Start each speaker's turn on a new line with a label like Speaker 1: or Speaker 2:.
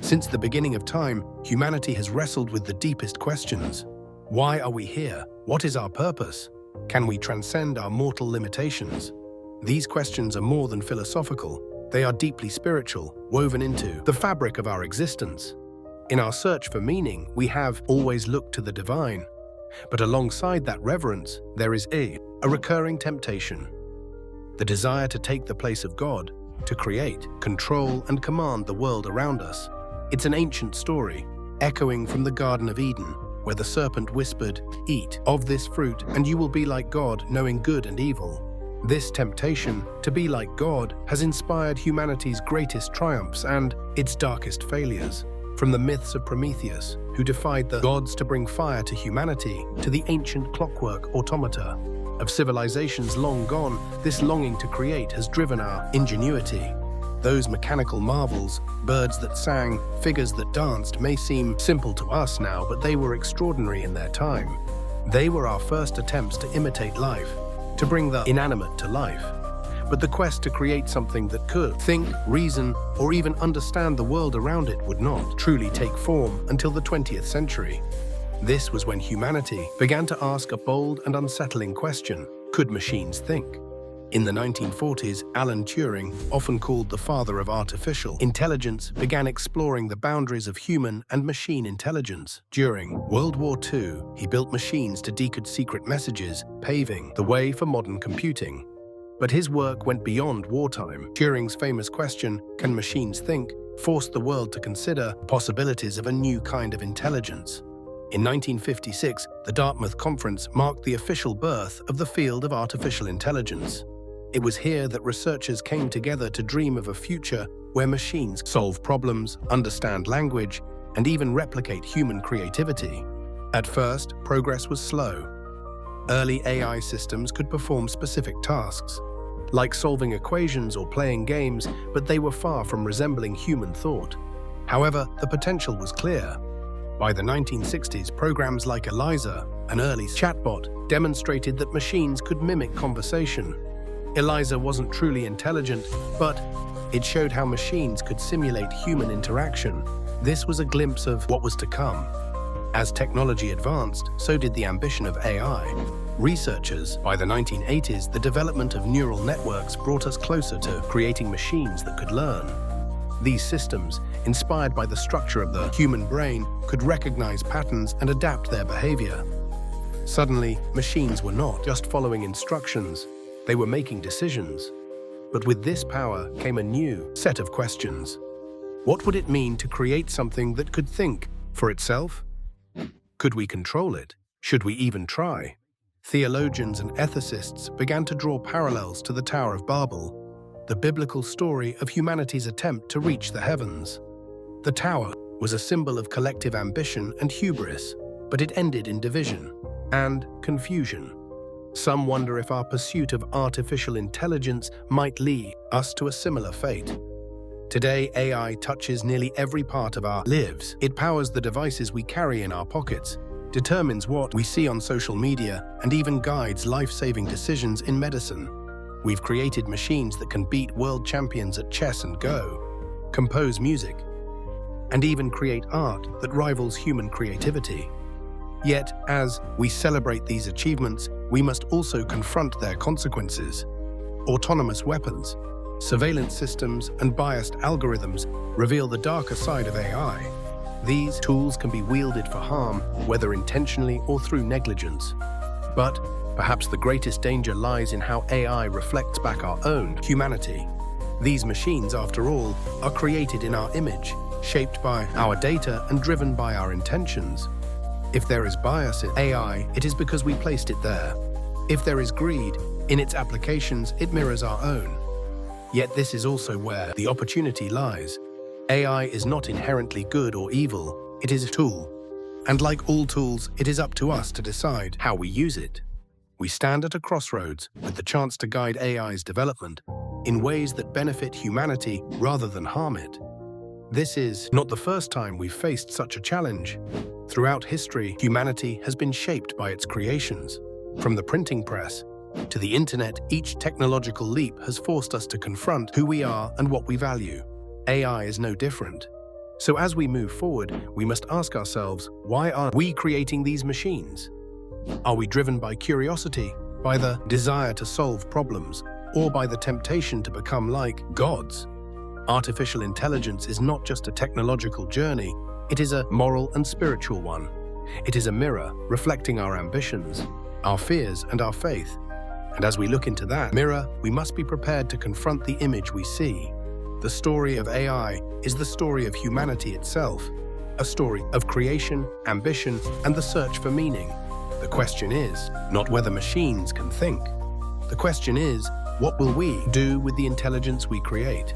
Speaker 1: Since the beginning of time, humanity has wrestled with the deepest questions. Why are we here? What is our purpose? Can we transcend our mortal limitations? These questions are more than philosophical. They are deeply spiritual, woven into the fabric of our existence. In our search for meaning, we have always looked to the divine. But alongside that reverence, there is a recurring temptation. The desire to take the place of God, to create, control, and command the world around us. It's an ancient story, echoing from the Garden of Eden, where the serpent whispered, "Eat of this fruit, and you will be like God, knowing good and evil." This temptation to be like God has inspired humanity's greatest triumphs and its darkest failures. From the myths of Prometheus, who defied the gods to bring fire to humanity, to the ancient clockwork automata of civilizations long gone, this longing to create has driven our ingenuity. Those mechanical marvels, birds that sang, figures that danced, may seem simple to us now, but they were extraordinary in their time. They were our first attempts to imitate life, to bring the inanimate to life. But the quest to create something that could think, reason, or even understand the world around it would not truly take form until the 20th century. This was when humanity began to ask a bold and unsettling question: could machines think? In the 1940s, Alan Turing, often called the father of artificial intelligence, began exploring the boundaries of human and machine intelligence. During World War II, he built machines to decode secret messages, paving the way for modern computing. But his work went beyond wartime. Turing's famous question, "Can machines think?" forced the world to consider possibilities of a new kind of intelligence. In 1956, the Dartmouth Conference marked the official birth of the field of artificial intelligence. It was here that researchers came together to dream of a future where machines solve problems, understand language, and even replicate human creativity. At first, progress was slow. Early AI systems could perform specific tasks, like solving equations or playing games, but they were far from resembling human thought. However, the potential was clear. By the 1960s, programs like Eliza, an early chatbot, demonstrated that machines could mimic conversation. Eliza wasn't truly intelligent, but it showed how machines could simulate human interaction. This was a glimpse of what was to come. As technology advanced, so did the ambition of AI. Researchers, by the 1980s, the development of neural networks brought us closer to creating machines that could learn. These systems, inspired by the structure of the human brain, could recognize patterns and adapt their behavior. Suddenly, machines were not just following instructions, they were making decisions. But with this power came a new set of questions. What would it mean to create something that could think for itself? Could we control it? Should we even try? Theologians and ethicists began to draw parallels to the Tower of Babel, the biblical story of humanity's attempt to reach the heavens. The tower was a symbol of collective ambition and hubris, but it ended in division and confusion. Some wonder if our pursuit of artificial intelligence might lead us to a similar fate. Today, AI touches nearly every part of our lives. It powers the devices we carry in our pockets, determines what we see on social media, and even guides life-saving decisions in medicine. We've created machines that can beat world champions at chess and Go, compose music, and even create art that rivals human creativity. Yet, as we celebrate these achievements, we must also confront their consequences. Autonomous weapons, surveillance systems, and biased algorithms reveal the darker side of AI. These tools can be wielded for harm, whether intentionally or through negligence. But perhaps the greatest danger lies in how AI reflects back our own humanity. These machines, after all, are created in our image, shaped by our data and driven by our intentions. If there is bias in AI, it is because we placed it there. If there is greed in its applications, it mirrors our own. Yet this is also where the opportunity lies. AI is not inherently good or evil, it is a tool. And like all tools, it is up to us to decide how we use it. We stand at a crossroads with the chance to guide AI's development in ways that benefit humanity rather than harm it. This is not the first time we've faced such a challenge. Throughout history, humanity has been shaped by its creations. From the printing press to the internet, each technological leap has forced us to confront who we are and what we value. AI is no different. So as we move forward, we must ask ourselves, why are we creating these machines? Are we driven by curiosity, by the desire to solve problems, or by the temptation to become like gods? Artificial intelligence is not just a technological journey, it is a moral and spiritual one. It is a mirror reflecting our ambitions, our fears, and our faith. And as we look into that mirror, we must be prepared to confront the image we see. The story of AI is the story of humanity itself, a story of creation, ambition, and the search for meaning. The question is not whether machines can think. The question is, what will we do with the intelligence we create?